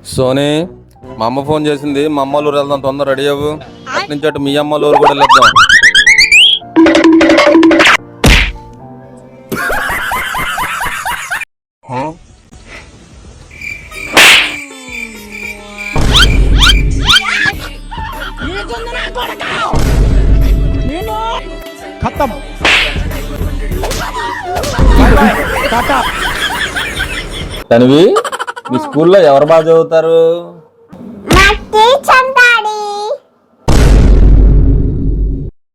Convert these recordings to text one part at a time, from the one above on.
Sony, మా అమ్మ phone చేసింది. మా అమ్మ ఊరు వెళ్దాం, తొందర రెడీ అవ్వు. అటు నుంచి అటు మీ అమ్మ ఊరు కూడా వెళ్దాం. खत्म बाय बाय टाटा తనివి, మీ స్కూల్లో ఎవరు బాగా చదువుతారు?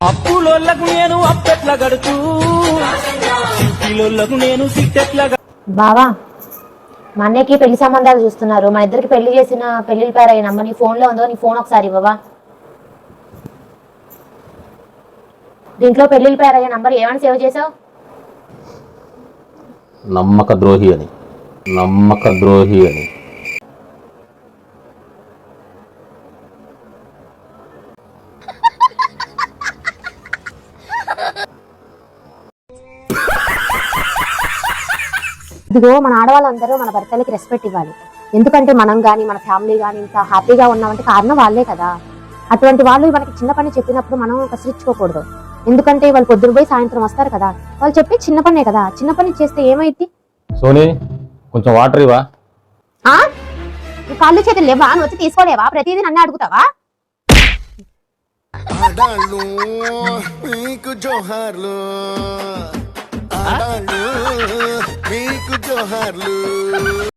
అప్పులోళ్ళకు నేను అప్పెట్ల గడుతూ సిటీలోళ్ళకు నేను సిట్టెట్ల బావా, మా అన్నయ్యకి పెళ్లి సంబంధాలు చూస్తున్నారు. మన ఇద్దరికి పెళ్లి చేసిన పెళ్లి పేరు అయిన నీ ఫోన్ లో ఉందో, నీ ఫోన్ ఒకసారి ఇవ్వవా? దీంట్లో పెళ్లి పేరు అయ్యే నంబర్ ఏమని సేవ్ చేసావు? నమ్మక ద్రోహి అని. ఇదిగో, మన ఆడవాళ్ళందరూ మన భర్తలకి రెస్పెక్ట్ ఇవ్వాలి. ఎందుకంటే మనం కానీ మన ఫ్యామిలీ కానీ ఇంత హ్యాపీగా ఉన్నామంటే కారణం వాళ్ళే కదా. అటువంటి వాళ్ళు మనకి చిన్న పని చెప్పినప్పుడు మనం కసిరించుకోకూడదు. ఎందుకంటే వాళ్ళు పొద్దున పోయి సాయంత్రం వస్తారు కదా. వాళ్ళు చెప్పి చిన్న పనే కదా, చిన్న పని చేస్తే ఏమైంది? సోనీ, కొంచెం వాటర్ ఇవా? కాళ్ళు చేతులు లేవా? నువ్వు వచ్చి తీసుకోలేవా? ప్రతిదీ నన్ను అడుగుతావా? ఆడాళ్ళు మీకు జోహార్లు, ఆడాళ్ళు మీకు జోహార్లు.